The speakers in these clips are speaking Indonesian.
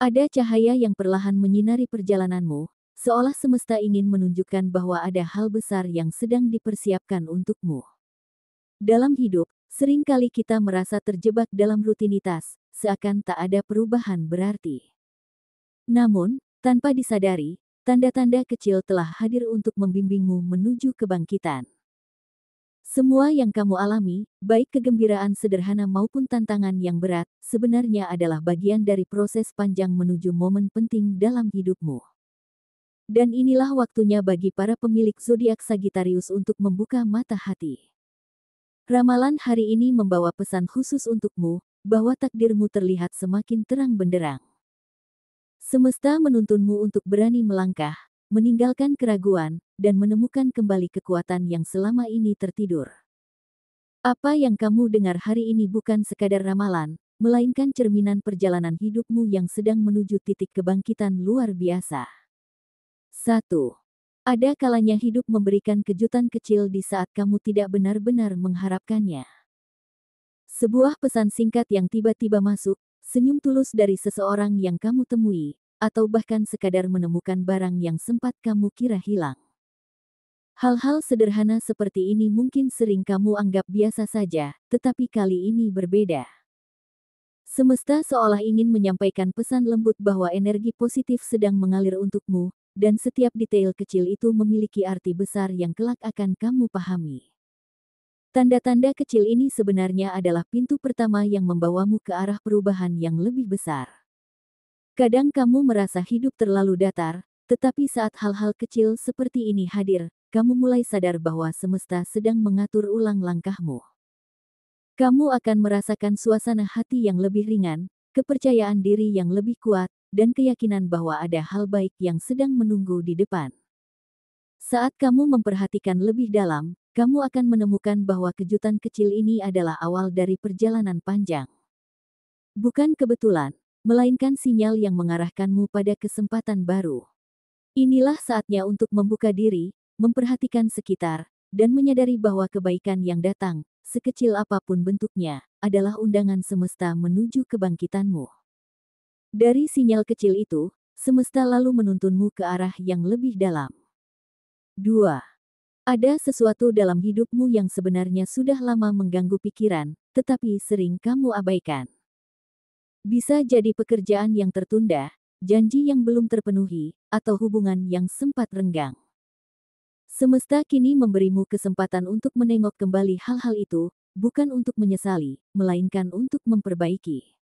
Ada cahaya yang perlahan menyinari perjalananmu, seolah semesta ingin menunjukkan bahwa ada hal besar yang sedang dipersiapkan untukmu. Dalam hidup, seringkali kita merasa terjebak dalam rutinitas, seakan tak ada perubahan berarti. Namun, tanpa disadari, tanda-tanda kecil telah hadir untuk membimbingmu menuju kebangkitan. Semua yang kamu alami, baik kegembiraan sederhana maupun tantangan yang berat, sebenarnya adalah bagian dari proses panjang menuju momen penting dalam hidupmu. Dan inilah waktunya bagi para pemilik zodiak Sagittarius untuk membuka mata hati. Ramalan hari ini membawa pesan khusus untukmu, bahwa takdirmu terlihat semakin terang benderang. Semesta menuntunmu untuk berani melangkah, meninggalkan keraguan, dan menemukan kembali kekuatan yang selama ini tertidur. Apa yang kamu dengar hari ini bukan sekadar ramalan, melainkan cerminan perjalanan hidupmu yang sedang menuju titik kebangkitan luar biasa. 1. Ada kalanya hidup memberikan kejutan kecil di saat kamu tidak benar-benar mengharapkannya. Sebuah pesan singkat yang tiba-tiba masuk, senyum tulus dari seseorang yang kamu temui, atau bahkan sekadar menemukan barang yang sempat kamu kira hilang. Hal-hal sederhana seperti ini mungkin sering kamu anggap biasa saja, tetapi kali ini berbeda. Semesta seolah ingin menyampaikan pesan lembut bahwa energi positif sedang mengalir untukmu, dan setiap detail kecil itu memiliki arti besar yang kelak akan kamu pahami. Tanda-tanda kecil ini sebenarnya adalah pintu pertama yang membawamu ke arah perubahan yang lebih besar. Kadang kamu merasa hidup terlalu datar, tetapi saat hal-hal kecil seperti ini hadir, kamu mulai sadar bahwa semesta sedang mengatur ulang langkahmu. Kamu akan merasakan suasana hati yang lebih ringan, kepercayaan diri yang lebih kuat, dan keyakinan bahwa ada hal baik yang sedang menunggu di depan. Saat kamu memperhatikan lebih dalam, kamu akan menemukan bahwa kejutan kecil ini adalah awal dari perjalanan panjang. Bukan kebetulan, melainkan sinyal yang mengarahkanmu pada kesempatan baru. Inilah saatnya untuk membuka diri, memperhatikan sekitar, dan menyadari bahwa kebaikan yang datang, sekecil apapun bentuknya, adalah undangan semesta menuju kebangkitanmu. Dari sinyal kecil itu, semesta lalu menuntunmu ke arah yang lebih dalam. 2. Ada sesuatu dalam hidupmu yang sebenarnya sudah lama mengganggu pikiran, tetapi sering kamu abaikan. Bisa jadi pekerjaan yang tertunda, janji yang belum terpenuhi, atau hubungan yang sempat renggang. Semesta kini memberimu kesempatan untuk menengok kembali hal-hal itu, bukan untuk menyesali, melainkan untuk memperbaiki.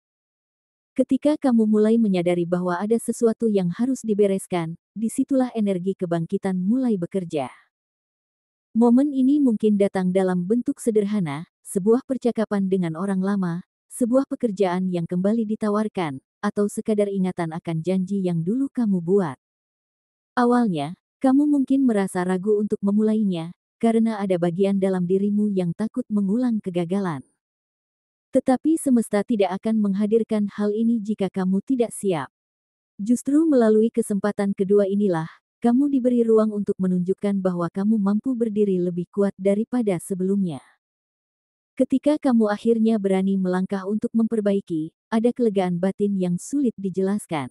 Ketika kamu mulai menyadari bahwa ada sesuatu yang harus dibereskan, disitulah energi kebangkitan mulai bekerja. Momen ini mungkin datang dalam bentuk sederhana, sebuah percakapan dengan orang lama, sebuah pekerjaan yang kembali ditawarkan, atau sekadar ingatan akan janji yang dulu kamu buat. Awalnya, kamu mungkin merasa ragu untuk memulainya, karena ada bagian dalam dirimu yang takut mengulang kegagalan. Tetapi semesta tidak akan menghadirkan hal ini jika kamu tidak siap. Justru melalui kesempatan kedua inilah, kamu diberi ruang untuk menunjukkan bahwa kamu mampu berdiri lebih kuat daripada sebelumnya. Ketika kamu akhirnya berani melangkah untuk memperbaiki, ada kelegaan batin yang sulit dijelaskan.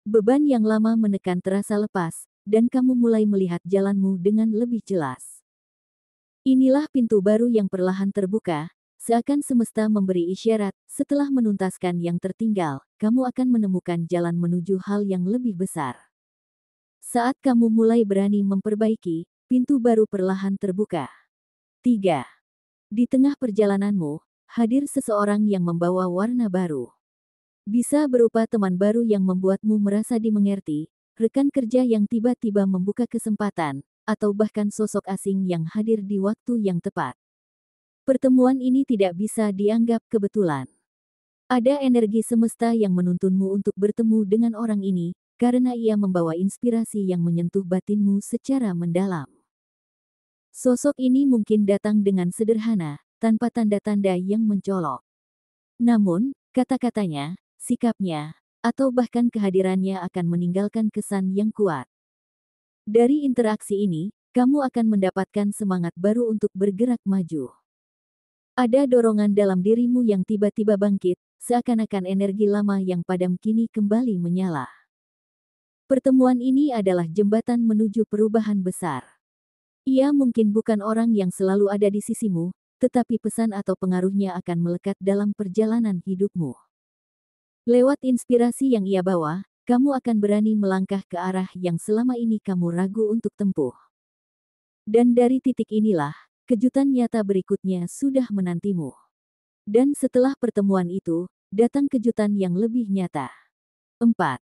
Beban yang lama menekan terasa lepas, dan kamu mulai melihat jalanmu dengan lebih jelas. Inilah pintu baru yang perlahan terbuka, seakan semesta memberi isyarat, setelah menuntaskan yang tertinggal, kamu akan menemukan jalan menuju hal yang lebih besar. Saat kamu mulai berani memperbaiki, pintu baru perlahan terbuka. 3. Di tengah perjalananmu, hadir seseorang yang membawa warna baru. Bisa berupa teman baru yang membuatmu merasa dimengerti, rekan kerja yang tiba-tiba membuka kesempatan, atau bahkan sosok asing yang hadir di waktu yang tepat. Pertemuan ini tidak bisa dianggap kebetulan. Ada energi semesta yang menuntunmu untuk bertemu dengan orang ini, karena ia membawa inspirasi yang menyentuh batinmu secara mendalam. Sosok ini mungkin datang dengan sederhana, tanpa tanda-tanda yang mencolok. Namun, kata-katanya, sikapnya, atau bahkan kehadirannya akan meninggalkan kesan yang kuat. Dari interaksi ini, kamu akan mendapatkan semangat baru untuk bergerak maju. Ada dorongan dalam dirimu yang tiba-tiba bangkit, seakan-akan energi lama yang padam kini kembali menyala. Pertemuan ini adalah jembatan menuju perubahan besar. Ia mungkin bukan orang yang selalu ada di sisimu, tetapi pesan atau pengaruhnya akan melekat dalam perjalanan hidupmu. Lewat inspirasi yang ia bawa, kamu akan berani melangkah ke arah yang selama ini kamu ragu untuk tempuh. Dan dari titik inilah, kejutan nyata berikutnya sudah menantimu. Dan setelah pertemuan itu, datang kejutan yang lebih nyata. 4.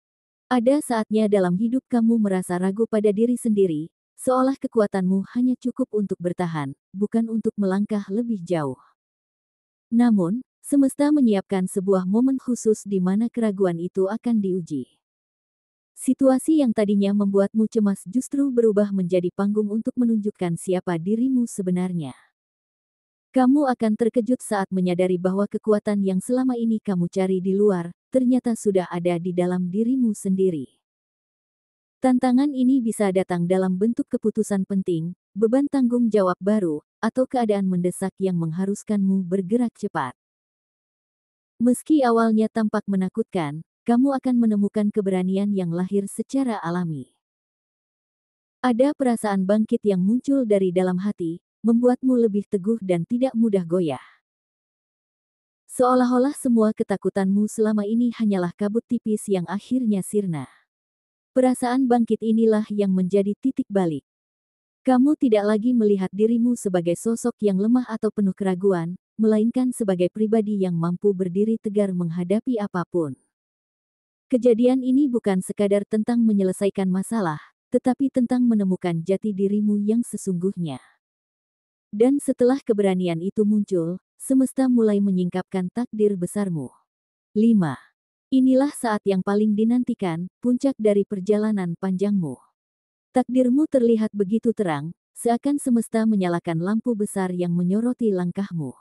Ada saatnya dalam hidup kamu merasa ragu pada diri sendiri, seolah kekuatanmu hanya cukup untuk bertahan, bukan untuk melangkah lebih jauh. Namun, semesta menyiapkan sebuah momen khusus di mana keraguan itu akan diuji. Situasi yang tadinya membuatmu cemas justru berubah menjadi panggung untuk menunjukkan siapa dirimu sebenarnya. Kamu akan terkejut saat menyadari bahwa kekuatan yang selama ini kamu cari di luar, ternyata sudah ada di dalam dirimu sendiri. Tantangan ini bisa datang dalam bentuk keputusan penting, beban tanggung jawab baru, atau keadaan mendesak yang mengharuskanmu bergerak cepat. Meski awalnya tampak menakutkan, kamu akan menemukan keberanian yang lahir secara alami. Ada perasaan bangkit yang muncul dari dalam hati, membuatmu lebih teguh dan tidak mudah goyah. Seolah-olah semua ketakutanmu selama ini hanyalah kabut tipis yang akhirnya sirna. Perasaan bangkit inilah yang menjadi titik balik. Kamu tidak lagi melihat dirimu sebagai sosok yang lemah atau penuh keraguan, melainkan sebagai pribadi yang mampu berdiri tegar menghadapi apapun. Kejadian ini bukan sekadar tentang menyelesaikan masalah, tetapi tentang menemukan jati dirimu yang sesungguhnya. Dan setelah keberanian itu muncul, semesta mulai menyingkapkan takdir besarmu. 5. Inilah saat yang paling dinantikan, puncak dari perjalanan panjangmu. Takdirmu terlihat begitu terang, seakan semesta menyalakan lampu besar yang menyoroti langkahmu.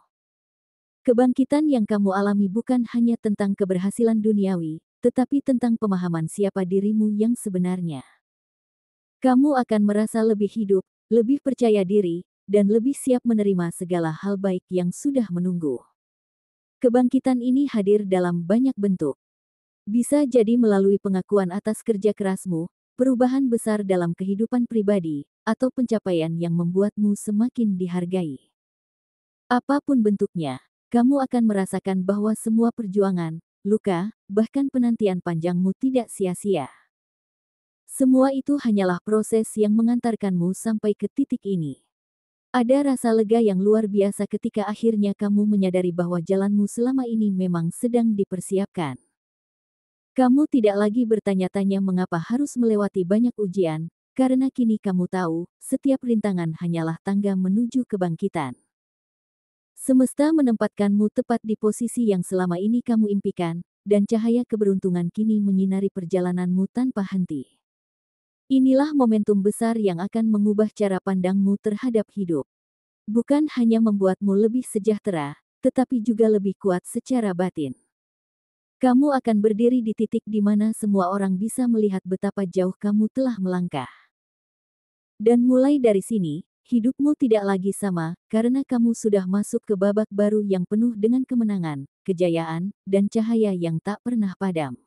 Kebangkitan yang kamu alami bukan hanya tentang keberhasilan duniawi, tetapi tentang pemahaman siapa dirimu yang sebenarnya. Kamu akan merasa lebih hidup, lebih percaya diri, dan lebih siap menerima segala hal baik yang sudah menunggu. Kebangkitan ini hadir dalam banyak bentuk. Bisa jadi melalui pengakuan atas kerja kerasmu, perubahan besar dalam kehidupan pribadi, atau pencapaian yang membuatmu semakin dihargai. Apapun bentuknya, kamu akan merasakan bahwa semua perjuangan, luka, bahkan penantian panjangmu tidak sia-sia. Semua itu hanyalah proses yang mengantarkanmu sampai ke titik ini. Ada rasa lega yang luar biasa ketika akhirnya kamu menyadari bahwa jalanmu selama ini memang sedang dipersiapkan. Kamu tidak lagi bertanya-tanya mengapa harus melewati banyak ujian, karena kini kamu tahu, setiap rintangan hanyalah tangga menuju kebangkitan. Semesta menempatkanmu tepat di posisi yang selama ini kamu impikan, dan cahaya keberuntungan kini menyinari perjalananmu tanpa henti. Inilah momentum besar yang akan mengubah cara pandangmu terhadap hidup. Bukan hanya membuatmu lebih sejahtera, tetapi juga lebih kuat secara batin. Kamu akan berdiri di titik di mana semua orang bisa melihat betapa jauh kamu telah melangkah. Dan mulai dari sini, hidupmu tidak lagi sama, karena kamu sudah masuk ke babak baru yang penuh dengan kemenangan, kejayaan, dan cahaya yang tak pernah padam.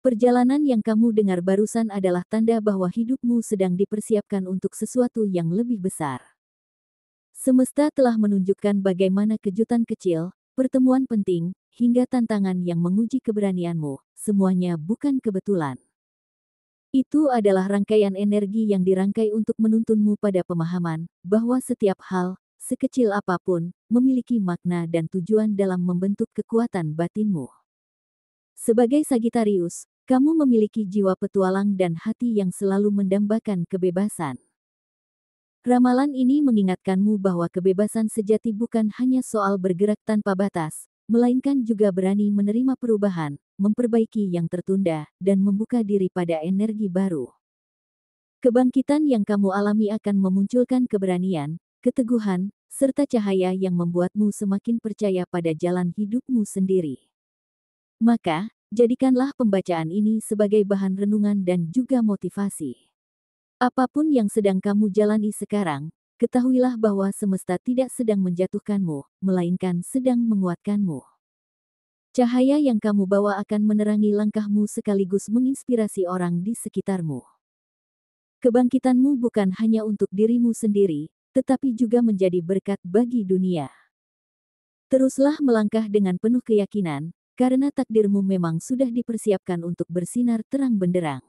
Perjalanan yang kamu dengar barusan adalah tanda bahwa hidupmu sedang dipersiapkan untuk sesuatu yang lebih besar. Semesta telah menunjukkan bagaimana kejutan kecil, pertemuan penting, hingga tantangan yang menguji keberanianmu, semuanya bukan kebetulan. Itu adalah rangkaian energi yang dirangkai untuk menuntunmu pada pemahaman bahwa setiap hal, sekecil apapun, memiliki makna dan tujuan dalam membentuk kekuatan batinmu. Sebagai Sagittarius, kamu memiliki jiwa petualang dan hati yang selalu mendambakan kebebasan. Ramalan ini mengingatkanmu bahwa kebebasan sejati bukan hanya soal bergerak tanpa batas, melainkan juga berani menerima perubahan, memperbaiki yang tertunda, dan membuka diri pada energi baru. Kebangkitan yang kamu alami akan memunculkan keberanian, keteguhan, serta cahaya yang membuatmu semakin percaya pada jalan hidupmu sendiri. Maka, jadikanlah pembacaan ini sebagai bahan renungan dan juga motivasi. Apapun yang sedang kamu jalani sekarang, ketahuilah bahwa semesta tidak sedang menjatuhkanmu, melainkan sedang menguatkanmu. Cahaya yang kamu bawa akan menerangi langkahmu sekaligus menginspirasi orang di sekitarmu. Kebangkitanmu bukan hanya untuk dirimu sendiri, tetapi juga menjadi berkat bagi dunia. Teruslah melangkah dengan penuh keyakinan, karena takdirmu memang sudah dipersiapkan untuk bersinar terang benderang.